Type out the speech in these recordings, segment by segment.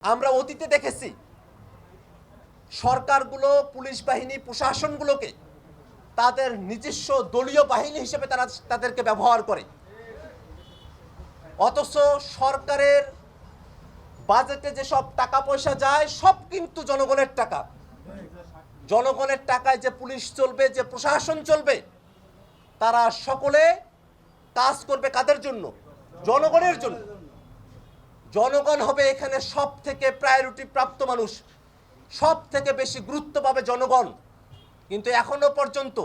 আমরা অতীতে দেখেছি সরকারগুলো পুলিশ বাহিনী প্রশাসনগুলোকে তাদের নিজস্ব দলীয় বাহিনী হিসেবে তাদেরকে ব্যবহার করে। অথচ সরকারের বাজেটে যেসব টাকা পয়সা যায় সব কিন্তু জনগণের টাকা। জনগণের টাকায় যে পুলিশ চলবে, যে প্রশাসন চলবে, তারা সকলে কাজ করবে কাদের জন্য? জনগণের জন্য। জনগণ হবে এখানে সব থেকে প্রায়োরিটি প্রাপ্ত মানুষ, সব থেকে বেশি গুরুত্ব পাবে জনগণ। কিন্তু এখনো পর্যন্ত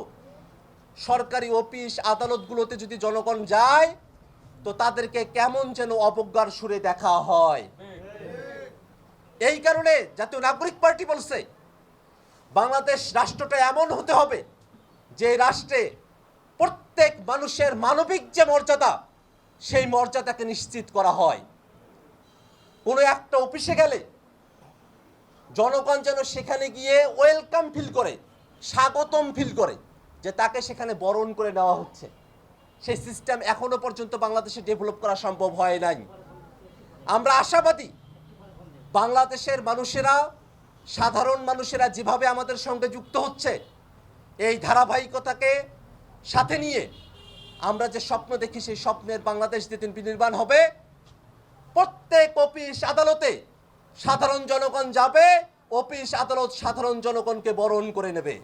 সরকারি অফিস আদালতগুলোতে যদি জনগণ যায় তো তাদেরকে কেমন যেন অবজ্ঞার সুরে দেখা হয়। এই কারণে জাতীয় নাগরিক পার্টি বলছে বাংলাদেশ রাষ্ট্রটা এমন হতে হবে যে রাষ্ট্রে প্রত্যেক মানুষের মানবিক যে মর্যাদা, সেই মর্যাদাকে নিশ্চিত করা হয়। কোনো একটা অফিসে গেলে জনগণ যেন সেখানে গিয়ে ওয়েলকাম ফিল করে, স্বাগতম ফিল করে, যে তাকে সেখানে বরণ করে নেওয়া হচ্ছে। সেই সিস্টেম এখনো পর্যন্ত বাংলাদেশে ডেভেলপ করা সম্ভব হয় নাই। আমরা আশাবাদী বাংলাদেশের মানুষেরা, সাধারণ মানুষেরা যেভাবে আমাদের সঙ্গে যুক্ত হচ্ছে, এই ধারাবাহিকতাকে সাথে নিয়ে আমরা যে স্বপ্ন দেখি সেই স্বপ্নের বাংলাদেশ যেদিন বিনির্মাণ হবে, প্রত্যেক অফিস আদালতে সাধারণ জনগণ যাবে, অফিস আদালত সাধারণ জনগণকে বরণ করে নেবে।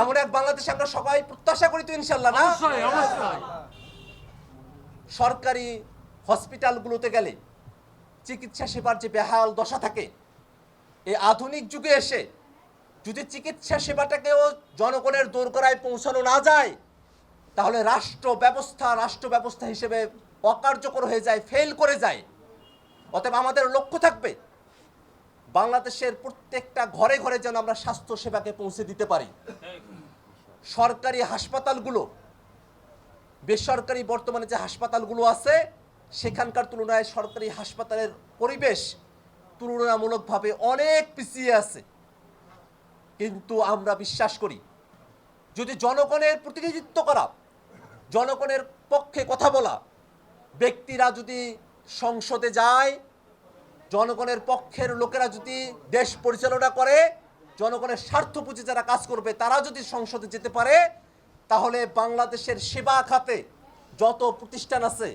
এমন এক বাংলাদেশ আমরা সবাই প্রত্যাশা করি তো ইনশাল্লাহ, না? সরকারি হসপিটালগুলোতে গেলে চিকিৎসা সেবার যে বেহাল দশা থাকে, এই আধুনিক যুগে এসে যদি চিকিৎসা সেবাটাকেও জনগণের দোরগোড়ায় পৌঁছানো না যায়, তাহলে রাষ্ট্র ব্যবস্থা হিসেবে অকার্যকর হয়ে যায়, ফেল করে যায়। অতএব আমাদের লক্ষ্য থাকবে বাংলাদেশের প্রত্যেকটা ঘরে ঘরে যেন আমরা স্বাস্থ্য সেবাকে পৌঁছে দিতে পারি। সরকারি হাসপাতালগুলো, বেসরকারি বর্তমানে যে হাসপাতালগুলো আছে, সেখানকার তুলনায় সরকারি হাসপাতালের পরিবেশ তুলনামূলকভাবে অনেক পিছিয়ে আছে। কিন্তু আমরা বিশ্বাস করি যদি জনগণের প্রতিনিধিত্ব করা, জনগণের পক্ষে কথা বলা ব্যক্তিরা যদি সংসদে যায়, জনগণের পক্ষের লোকেরা যদি দেশ পরিচালনা করে, জনগণের স্বার্থ বুঝে যারা কাজ করবে তারা যদি সংসদে যেতে পারে, তাহলে বাংলাদেশের সেবা খাতে যত প্রতিষ্ঠান আছে,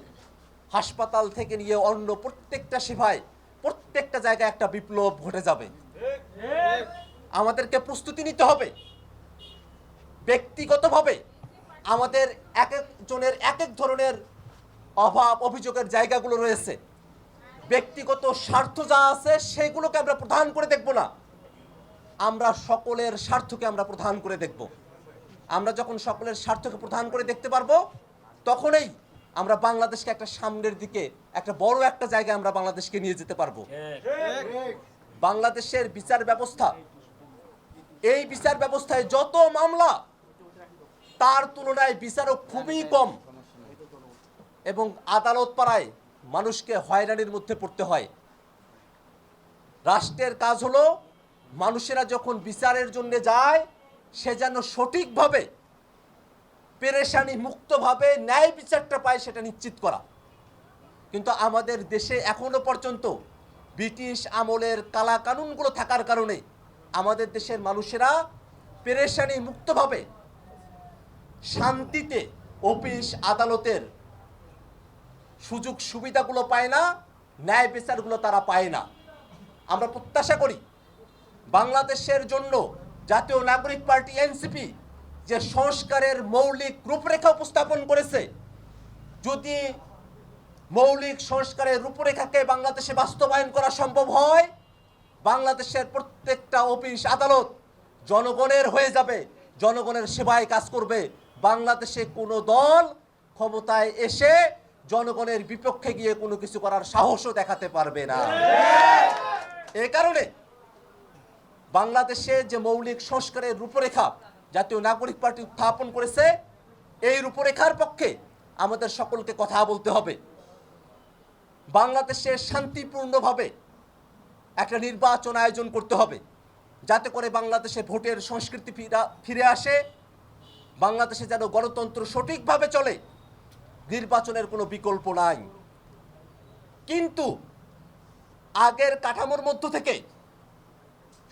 হাসপাতাল থেকে নিয়ে অন্য প্রত্যেকটা সেবায়, প্রত্যেকটা জায়গায় একটা বিপ্লব ঘটে যাবে। আমাদেরকে প্রস্তুতি নিতে হবে। ব্যক্তিগতভাবে আমাদের এক একজনের এক এক ধরনের অভাব অভিযোগের জায়গাগুলো রয়েছে। ব্যক্তিগত স্বার্থ যা আছে সেগুলোকে আমরা প্রধান করে দেখব না, আমরা সকলের স্বার্থকে আমরা প্রধান করে দেখব। আমরা যখন সকলের স্বার্থকে প্রধান করে দেখতে পারবো, তখনই আমরা বাংলাদেশকে একটা সামনের দিকে, একটা বড় একটা জায়গায় আমরা বাংলাদেশকে নিয়ে যেতে পারবো। বাংলাদেশের বিচার ব্যবস্থা, এই বিচার ব্যবস্থায় যত মামলা, তার তুলনায় বিচারক খুবই কম, এবং আদালত পাড়ায় মানুষকে হয়রানির মধ্যে পড়তে হয়। রাষ্ট্রের কাজ হলো মানুষেরা যখন বিচারের জন্য যায়, সে যেন সঠিকভাবে, পেরেশানি মুক্তভাবে ন্যায় বিচারটা পায়, সেটা নিশ্চিত করা। কিন্তু আমাদের দেশে এখনো পর্যন্ত ব্রিটিশ আমলের কালা কানুনগুলো থাকার কারণে আমাদের দেশের মানুষেরা পেরেশানি মুক্তভাবে শান্তিতে অফিস আদালতের সুযোগ সুবিধাগুলো পায় না, ন্যায় বিচারগুলো তারা পায় না। আমরা প্রত্যাশা করি বাংলাদেশের জন্য জাতীয় নাগরিক পার্টি এনসিপি যে সংস্কারের মৌলিক রূপরেখা উপস্থাপন করেছে, যদি মৌলিক সংস্কারের রূপরেখাকে বাংলাদেশে বাস্তবায়ন করা সম্ভব হয়, বাংলাদেশের প্রত্যেকটা অফিস আদালত জনগণের হয়ে যাবে, জনগণের সেবায় কাজ করবে। বাংলাদেশে কোনো দল ক্ষমতায় এসে জনগণের বিপক্ষে গিয়ে কোনো কিছু করার সাহসও দেখাতে পারবে না। এই কারণে বাংলাদেশে যে মৌলিক সংস্কারের রূপরেখা জাতীয় নাগরিক পার্টি উত্থাপন করেছে, এই রূপরেখার পক্ষে আমাদের সকলকে কথা বলতে হবে। বাংলাদেশে শান্তিপূর্ণভাবে একটা নির্বাচন আয়োজন করতে হবে, যাতে করে বাংলাদেশে ভোটের সংস্কৃতি ফিরে আসে, বাংলাদেশে যেন গণতন্ত্র সঠিকভাবে চলে। নির্বাচনের কোনো বিকল্প নাই। কিন্তু আগের কাঠামোর মধ্য থেকে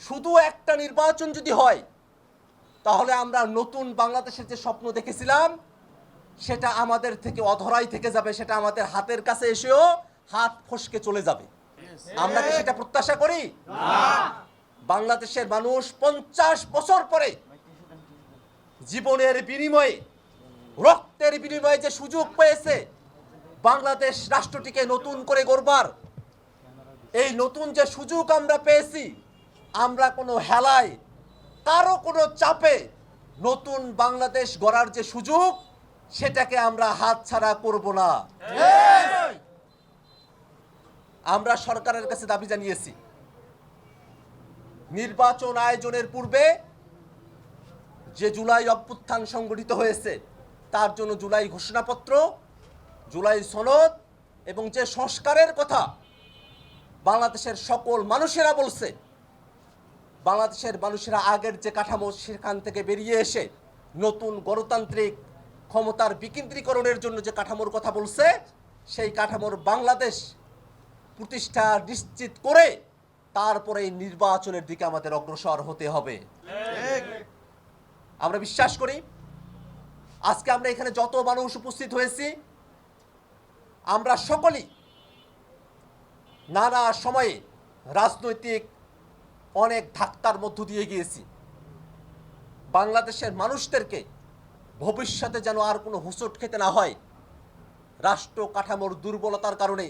শুধু একটা নির্বাচন যদি হয়, তাহলে আমরা নতুন বাংলাদেশের যে স্বপ্ন দেখেছিলাম সেটা আমাদের থেকে অধরাই থেকে যাবে, সেটা আমাদের হাতের কাছে এসেও হাত ফসকে চলে যাবে। আমরা কি সেটা প্রত্যাশা করি? বাংলাদেশের মানুষ 50 বছর পরে জীবনের বিনিময়ে, রক্তের বিনিময়ে যে সুযোগ পেয়েছে বাংলাদেশ রাষ্ট্রটিকে নতুন করে গড়বার, এই নতুন যে সুযোগ আমরা পেয়েছি, আমরা কোনো হেলায়, কারো কোনো চাপে নতুন বাংলাদেশ গড়ার যে সুযোগ, সেটাকে আমরা হাতছাড়া করব না। আমরা সরকারের কাছে দাবি জানিয়েছি, নির্বাচন আয়োজনের পূর্বে যে জুলাই অভ্যুত্থান সংগঠিত হয়েছে তার জন্য জুলাই ঘোষণাপত্র, জুলাই সনদ এবং যে সংস্কারের কথা বাংলাদেশের সকল মানুষেরা বলছে, বাংলাদেশের মানুষেরা আগের যে কাঠামো সেখান থেকে বেরিয়ে এসে নতুন গণতান্ত্রিক ক্ষমতার বিকেন্দ্রীকরণের জন্য যে কাঠামোর কথা বলছে, সেই কাঠামোর বাংলাদেশ প্রতিষ্ঠা নিশ্চিত করে তারপরে নির্বাচনের দিকে আমাদের অগ্রসর হতে হবে। আমরা বিশ্বাস করি আজকে আমরা এখানে যত মানুষ উপস্থিত হয়েছি, আমরা সকলেই নানা সময়ে রাজনৈতিক অনেক ধাক্কার মধ্য দিয়ে গিয়েছি। বাংলাদেশের মানুষদেরকে ভবিষ্যতে যেন আর কোনো হোঁচট খেতে না হয়, রাষ্ট্র কাঠামোর দুর্বলতার কারণে,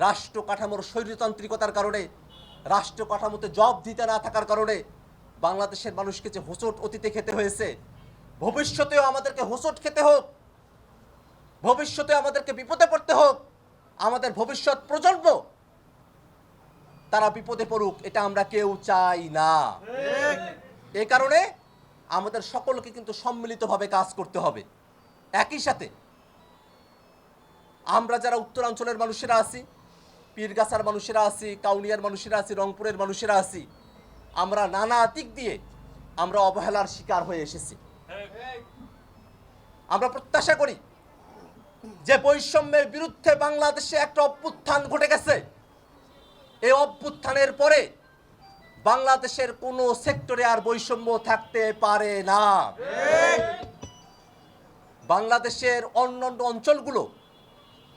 রাষ্ট্র কাঠামোর স্বৈরতান্ত্রিকতার কারণে, রাষ্ট্র কাঠামোতে জব দিতে না থাকার কারণে বাংলাদেশের মানুষকে যে হোঁচট অতীতে খেতে হয়েছে, ভবিষ্যতেও আমাদেরকে হোঁচট খেতে হোক, ভবিষ্যতে আমাদেরকে বিপদে পড়তে হোক, আমাদের ভবিষ্যৎ প্রজন্ম তারা বিপদে পড়ুক, এটা আমরা কেউ চাই না। এই কারণে আমাদের সকলকে কিন্তু সম্মিলিতভাবে কাজ করতে হবে। একই সাথে আমরা যারা উত্তরাঞ্চলের মানুষেরা আছি, পীরগাছার মানুষেরা আছি, কাউনিয়ার মানুষেরা আছি, রংপুরের মানুষেরা আছি, আমরা নানা দিক দিয়ে আমরা অবহেলার শিকার হয়ে এসেছি। আমরা প্রত্যাশা করি যে বৈষম্যের বিরুদ্ধে বাংলাদেশে একটা অভ্যুত্থান ঘটে গেছে, এই অভ্যুত্থানের পরে বাংলাদেশের কোনো সেক্টরে আর বৈষম্য থাকতে পারে না। বাংলাদেশের অন্যান্য অঞ্চলগুলো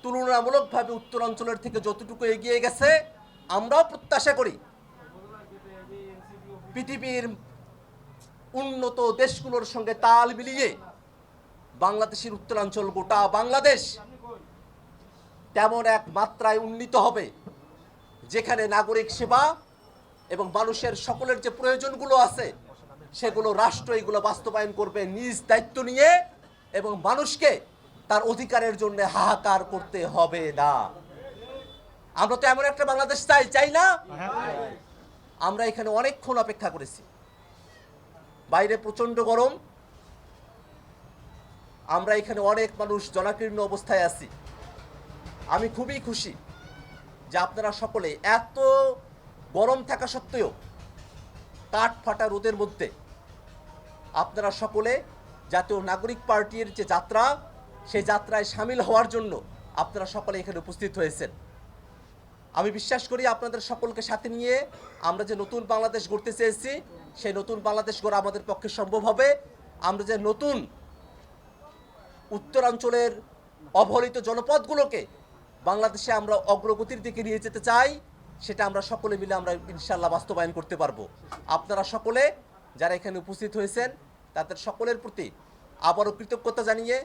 তুলনামূলকভাবে উত্তরাঞ্চলের থেকে যতটুকু এগিয়ে গেছে, আমরাও প্রত্যাশা করি পৃথিবীর উন্নত দেশগুলোর সঙ্গে তাল মিলিয়ে বাংলাদেশের উত্তরাঞ্চল, গোটা বাংলাদেশ তেমন এক মাত্রায় উন্নীত হবে যেখানে নাগরিক সেবা এবং মানুষের সকলের যে প্রয়োজনগুলো আছে সেগুলো রাষ্ট্র এগুলো বাস্তবায়ন করবে নিজ দায়িত্ব নিয়ে, এবং মানুষকে তার অধিকারের জন্য হাহাকার করতে হবে না। আমরা তো এমন একটা বাংলাদেশ চাই না? আমরা এখানে অনেকক্ষণ অপেক্ষা করেছি, বাইরে প্রচন্ড গরম, আমরা এখানে অনেক মানুষ জনাকীর্ণ অবস্থায় আছি। আমি খুবই খুশি যে আপনারা সকলে এত গরম থাকা সত্ত্বেও কাঠ ফাটা রোদের মধ্যে আপনারা সকলে জাতীয় নাগরিক পার্টির যে যাত্রা, সেই যাত্রায় সামিল হওয়ার জন্য আপনারা সকলে এখানে উপস্থিত হয়েছেন। আমি বিশ্বাস করি আপনাদের সকলকে সাথে নিয়ে আমরা যে নতুন বাংলাদেশ গড়তে চেয়েছি, সেই নতুন বাংলাদেশ গড়া আমাদের পক্ষে সম্ভব হবে। আমরা যে নতুন উত্তরাঞ্চলের অবহেলিত জনপদগুলোকে বাংলাদেশে আমরা অগ্রগতির দিকে নিয়ে যেতে চাই, সেটা আমরা সকলে মিলে আমরা ইনশাল্লাহ বাস্তবায়ন করতে পারবো। আপনারা সকলে যারা এখানে উপস্থিত হয়েছেন তাদের সকলের প্রতি আবারও কৃতজ্ঞতা জানিয়ে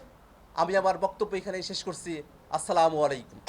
আমি আমার বক্তব্য এখানেই শেষ করছি। আসসালামু আলাইকুম।